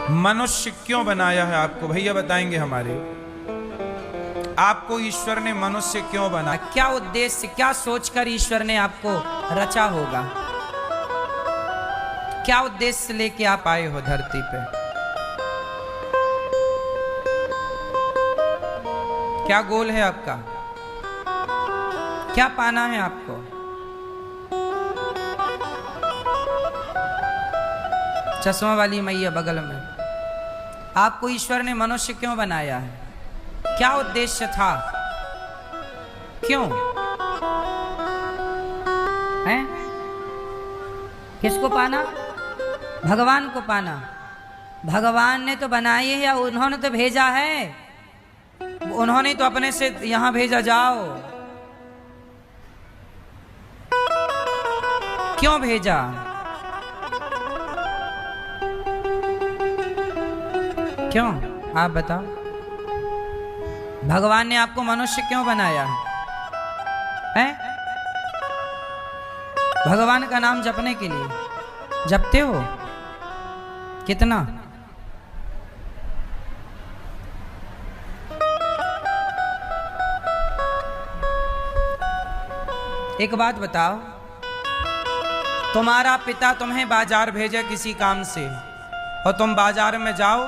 मनुष्य क्यों बनाया है आपको? भैया बताएंगे हमारे। आपको ईश्वर ने मनुष्य क्यों बनाया? क्या उद्देश्य, क्या सोचकर ईश्वर ने आपको रचा होगा? क्या उद्देश्य लेके आप आए हो धरती पे? क्या गोल है आपका? क्या पाना है आपको? चश्मा वाली मैया बगल में, आपको ईश्वर ने मनुष्य क्यों बनाया है? क्या उद्देश्य था? क्यों है? किसको पाना? भगवान को पाना। भगवान ने तो बनाई है या उन्होंने तो भेजा है? उन्होंने तो अपने से यहां भेजा। जाओ, क्यों भेजा? क्यों? आप बताओ। भगवान ने आपको मनुष्य क्यों बनाया है? भगवान का नाम जपने के लिए। जपते हो कितना? एक बात बताओ, तुम्हारा पिता तुम्हें बाजार भेजे किसी काम से और तुम बाजार में जाओ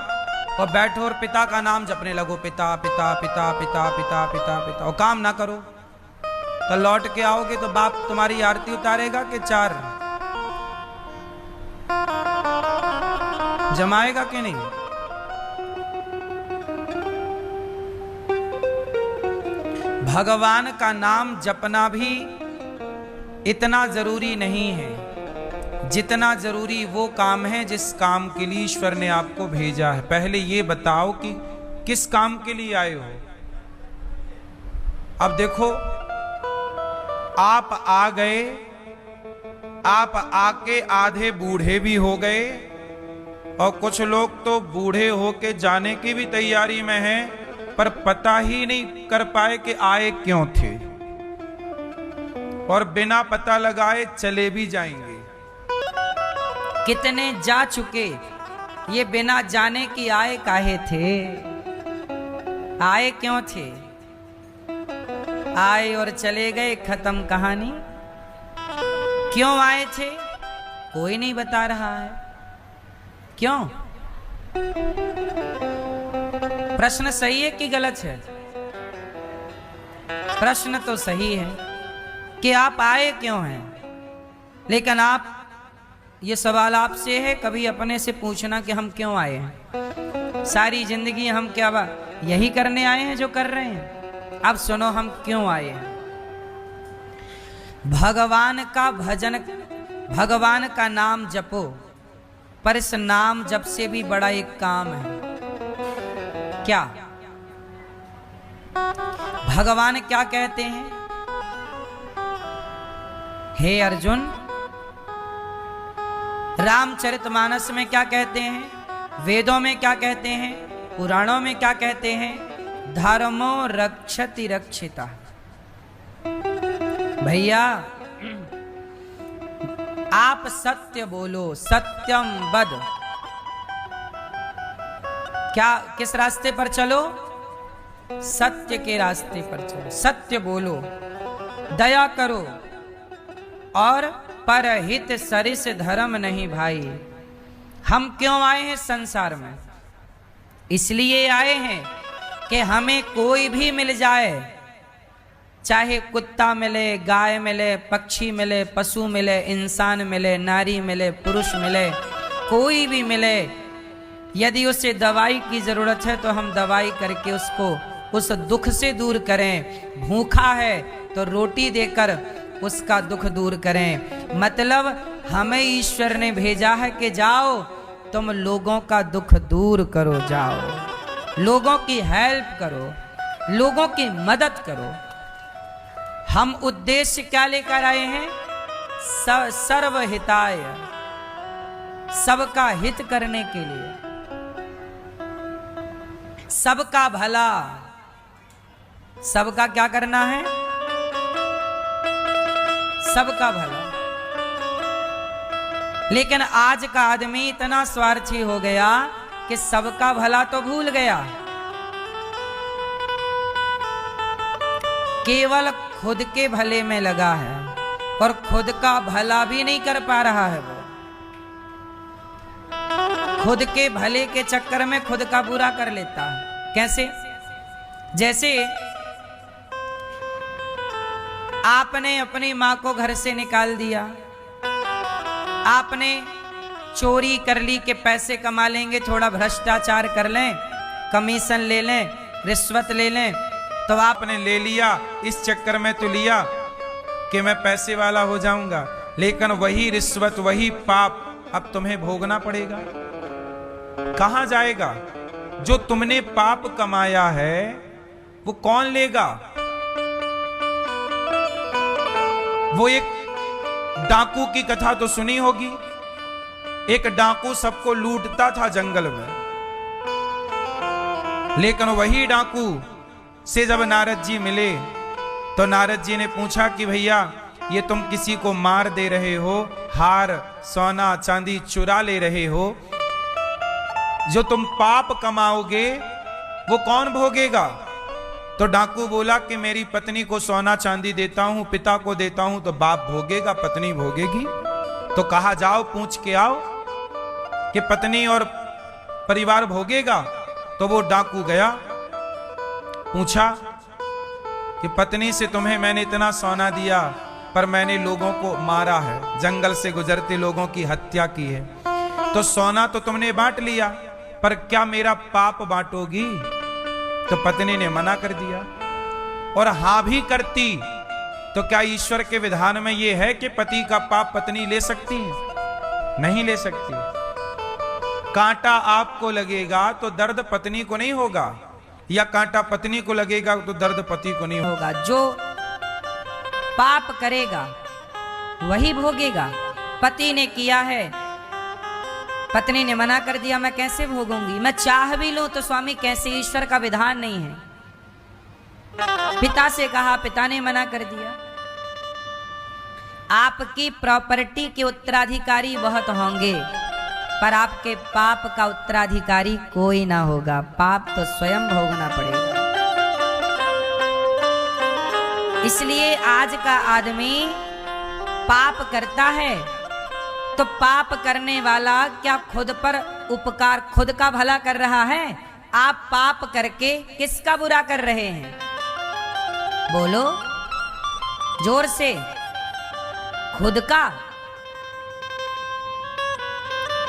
और बैठो और पिता का नाम जपने लगो, पिता पिता पिता पिता पिता पिता पिता, और काम ना करो तो लौट के आओगे तो बाप तुम्हारी आरती उतारेगा कि चार जमाएगा कि नहीं? भगवान का नाम जपना भी इतना जरूरी नहीं है जितना जरूरी वो काम है जिस काम के लिए ईश्वर ने आपको भेजा है। पहले ये बताओ कि किस काम के लिए आए हो। अब देखो, आप आ गए, आप आके आधे बूढ़े भी हो गए और कुछ लोग तो बूढ़े होके जाने की भी तैयारी में हैं, पर पता ही नहीं कर पाए कि आए क्यों थे और बिना पता लगाए चले भी जाएंगे। कितने जा चुके ये बिना जाने कि आए काहे थे, आए क्यों थे, आए और चले गए, खत्म कहानी। क्यों आए थे कोई नहीं बता रहा है। क्यों? प्रश्न सही है कि गलत है? प्रश्न तो सही है कि आप आए क्यों हैं, लेकिन आप, ये सवाल आपसे है, कभी अपने से पूछना कि हम क्यों आए हैं। सारी जिंदगी हम क्या यही करने आए हैं जो कर रहे हैं? अब सुनो, हम क्यों आए हैं। भगवान का भजन, भगवान का नाम जपो, पर इस नाम जप से भी बड़ा एक काम है। क्या? भगवान क्या कहते हैं? हे अर्जुन, रामचरितमानस में क्या कहते हैं, वेदों में क्या कहते हैं, पुराणों में क्या कहते हैं? धर्मो रक्षति रक्षिता। भैया आप सत्य बोलो, सत्यम वद। क्या, किस रास्ते पर चलो? सत्य के रास्ते पर चलो, सत्य बोलो, दया करो और परहित सरिस धर्म नहीं भाई। हम क्यों आए हैं संसार में? इसलिए आए हैं कि हमें कोई भी मिल जाए, चाहे कुत्ता मिले, गाय मिले, पक्षी मिले, पशु मिले, इंसान मिले, नारी मिले, पुरुष मिले, कोई भी मिले, यदि उसे दवाई की जरूरत है तो हम दवाई करके उसको उस दुख से दूर करें। भूखा है तो रोटी देकर उसका दुख दूर करें। मतलब हमें ईश्वर ने भेजा है कि जाओ तुम लोगों का दुख दूर करो, जाओ लोगों की हेल्प करो, लोगों की मदद करो। हम उद्देश्य क्या लेकर आए हैं? सर्वहिताय, सबका हित करने के लिए, सबका भला। सबका क्या करना है? सबका भला। लेकिन आज का आदमी इतना स्वार्थी हो गया कि सबका भला तो भूल गया, केवल खुद के भले में लगा है और खुद का भला भी नहीं कर पा रहा है। वो खुद के भले के चक्कर में खुद का बुरा कर लेता है। कैसे? जैसे आपने अपनी मां को घर से निकाल दिया, आपने चोरी कर ली कि पैसे कमा लेंगे, थोड़ा भ्रष्टाचार कर लें, कमीशन ले लें, रिश्वत ले लें, तो आपने ले लिया, इस चक्कर में तो लिया कि मैं पैसे वाला हो जाऊंगा, लेकिन वही रिश्वत, वही पाप अब तुम्हें भोगना पड़ेगा। कहां जाएगा? जो तुमने पाप कमाया है वो कौन लेगा? वो एक डाकू की कथा तो सुनी होगी। एक डाकू सबको लूटता था जंगल में, लेकिन वही डाकू से जब नारद जी मिले तो नारद जी ने पूछा कि भैया ये तुम किसी को मार दे रहे हो, हार सोना चांदी चुरा ले रहे हो, जो तुम पाप कमाओगे वो कौन भोगेगा? तो डाकू बोला कि मेरी पत्नी को सोना चांदी देता हूं, पिता को देता हूं, तो बाप भोगेगा, पत्नी भोगेगी। तो कहा जाओ पूछ के आओ कि पत्नी और परिवार भोगेगा। तो वो डाकू गया, पूछा कि पत्नी से तुम्हें मैंने इतना सोना दिया पर मैंने लोगों को मारा है, जंगल से गुजरते लोगों की हत्या की है, तो सोना तो तुमने बांट लिया पर क्या मेरा पाप बांटोगी? तो पत्नी ने मना कर दिया। और हां भी करती तो क्या ईश्वर के विधान में यह है कि पति का पाप पत्नी ले सकती है? नहीं ले सकती। कांटा आपको लगेगा तो दर्द पत्नी को नहीं होगा, या कांटा पत्नी को लगेगा तो दर्द पति को नहीं होगा। जो पाप करेगा वही भोगेगा। पति ने किया है, पत्नी ने मना कर दिया, मैं कैसे भोगूंगी? मैं चाह भी लूं तो स्वामी कैसे? ईश्वर का विधान नहीं है। पिता से कहा, पिता ने मना कर दिया। आपकी प्रॉपर्टी के उत्तराधिकारी बहुत होंगे पर आपके पाप का उत्तराधिकारी कोई ना होगा। पाप तो स्वयं भोगना पड़ेगा। इसलिए आज का आदमी पाप करता है तो पाप करने वाला क्या खुद पर उपकार, खुद का भला कर रहा है? आप पाप करके किसका बुरा कर रहे हैं? बोलो जोर से। खुद का।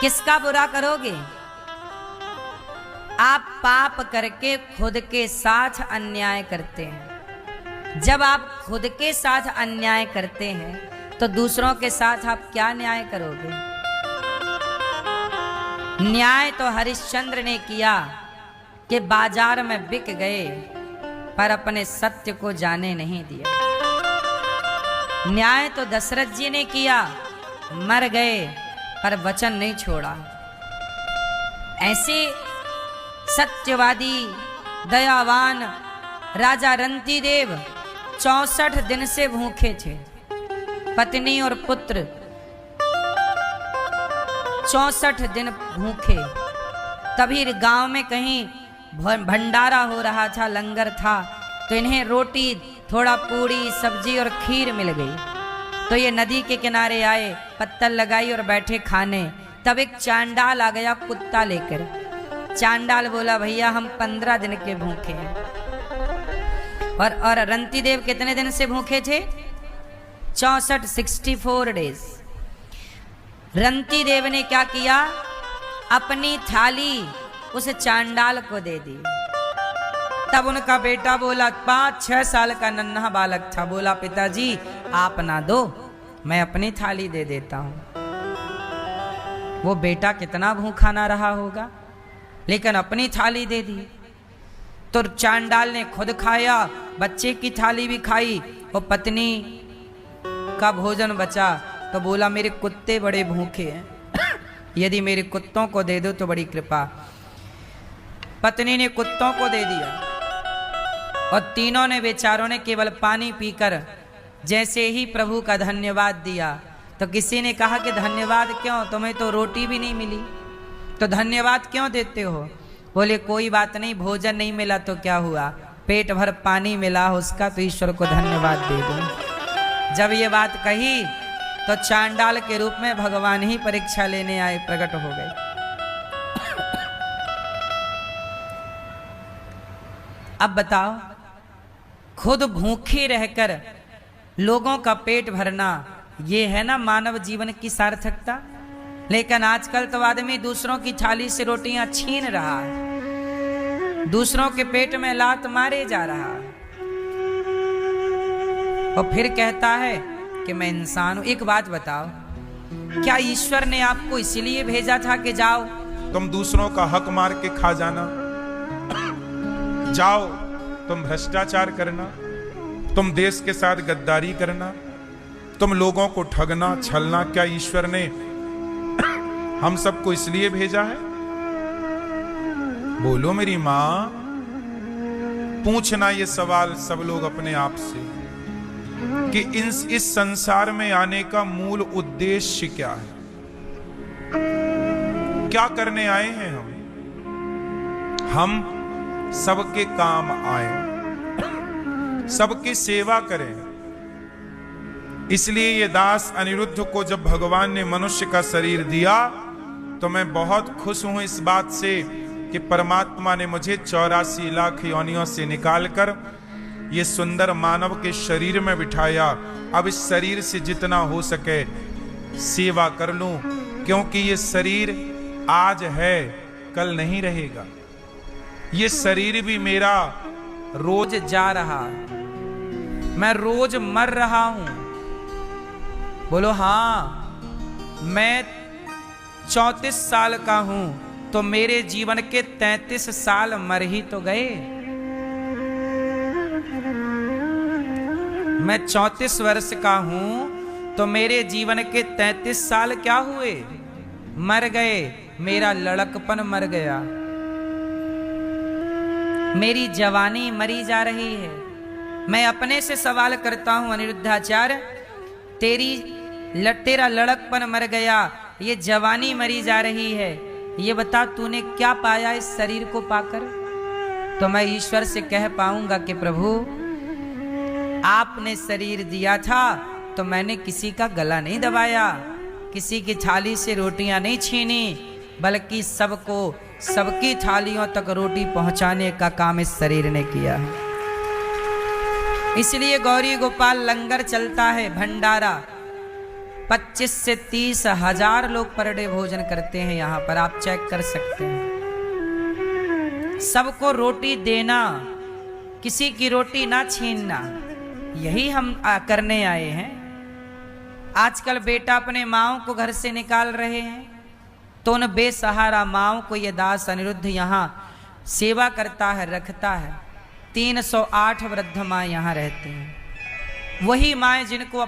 किसका बुरा करोगे? आप पाप करके खुद के साथ अन्याय करते हैं। जब आप खुद के साथ अन्याय करते हैं तो दूसरों के साथ आप क्या न्याय करोगे? न्याय तो हरिश्चंद्र ने किया कि बाजार में बिक गए पर अपने सत्य को जाने नहीं दिया। न्याय तो दशरथ जी ने किया, मर गए पर वचन नहीं छोड़ा। ऐसे सत्यवादी दयावान राजा रंतीदेव 64 दिन से भूखे थे। पत्नी और पुत्र 64 दिन भूखे। तभी गांव में कहीं भंडारा हो रहा था, लंगर था, तो इन्हें रोटी, थोड़ा पूड़ी, सब्जी और खीर मिल गई। तो ये नदी के किनारे आए, पत्तल लगाई और बैठे खाने। तब एक चांडाल आ गया कुत्ता लेकर। चांडाल बोला, भैया हम 15 दिन के भूखे हैं। और रंतीदेव कितने दिन से भूखे थे? 64 डेज। रंतीदेव ने क्या किया? अपनी थाली उस चांडाल को दे दी। तब उनका बेटा बोला, 5-6 साल का नन्हा बालक था, बोला पिताजी आप ना दो, मैं अपनी थाली दे देता हूं। वो बेटा कितना भूखा ना रहा होगा, लेकिन अपनी थाली दे दी। तो चांडाल ने खुद खाया, बच्चे की थाली भी खाई, और पत्नी का भोजन बचा तो बोला मेरे कुत्ते बड़े भूखे हैं, यदि मेरे कुत्तों को दे दो तो बड़ी कृपा। पत्नी ने कुत्तों को दे दिया और तीनों ने, बेचारों ने केवल पानी पीकर जैसे ही प्रभु का धन्यवाद दिया तो किसी ने कहा कि धन्यवाद क्यों, तुम्हें तो रोटी भी नहीं मिली। तो धन्यवाद क्यों देते हो? बोले कोई बात नहीं, भोजन नहीं मिला तो क्या हुआ, पेट भर पानी मिला उसका तो ईश्वर को धन्यवाद दे दो। जब ये बात कही तो चांडाल के रूप में भगवान ही परीक्षा लेने आए, प्रकट हो गए। अब बताओ, खुद भूखे रहकर लोगों का पेट भरना, ये है ना मानव जीवन की सार्थकता। लेकिन आजकल तो आदमी दूसरों की थाली से रोटियां छीन रहा है, दूसरों के पेट में लात मारे जा रहा है, और फिर कहता है कि मैं इंसान हूं। एक बात बताओ, क्या ईश्वर ने आपको इसलिए भेजा था कि जाओ तुम दूसरों का हक मार के खा जाना, जाओ तुम भ्रष्टाचार करना, तुम देश के साथ गद्दारी करना, तुम लोगों को ठगना छलना, क्या ईश्वर ने हम सबको इसलिए भेजा है? बोलो मेरी मां, पूछना ये सवाल सब लोग अपने आप से कि इस संसार में आने का मूल उद्देश्य क्या है, क्या करने आए हैं हम सबके काम आए, सबकी सेवा करें। इसलिए ये दास अनिरुद्ध को जब भगवान ने मनुष्य का शरीर दिया तो मैं बहुत खुश हूं इस बात से कि परमात्मा ने मुझे 84 लाख योनियों से निकालकर ये सुंदर मानव के शरीर में बिठाया। अब इस शरीर से जितना हो सके सेवा कर लूं, क्योंकि ये शरीर आज है कल नहीं रहेगा। ये शरीर भी मेरा रोज जा रहा, मैं रोज मर रहा हूं। बोलो हाँ, मैं 34 साल का हूं तो मेरे जीवन के 33 साल मर ही तो गए। मैं 34 वर्ष का हूं तो मेरे जीवन के 33 साल क्या हुए, मर गए। मेरा लड़कपन मर गया, मेरी जवानी मरी जा रही है। मैं अपने से सवाल करता हूं अनिरुद्धाचार्य, तेरा लड़कपन मर गया, ये जवानी मरी जा रही है, ये बता तूने क्या पाया इस शरीर को पाकर? तो मैं ईश्वर से कह पाऊंगा कि प्रभु आपने शरीर दिया था तो मैंने किसी का गला नहीं दबाया, किसी की थाली से रोटियां नहीं छीनी, बल्कि सबको सबकी थालियों तक रोटी पहुंचाने का काम इस शरीर ने किया है। इसलिए गौरी गोपाल लंगर चलता है, भंडारा 25 से 30 हजार लोग पर डे भोजन करते हैं। यहां पर आप चेक कर सकते हैं। सबको रोटी देना, किसी की रोटी ना छीनना, यही हम करने आए हैं। आजकल बेटा अपने माओ को घर से निकाल रहे हैं, तो उन बेसहारा माओ को ये दास अनिरुद्ध यहाँ सेवा करता है, रखता है। 308 वृद्ध माँ यहाँ रहते हैं, वही माएँ जिनको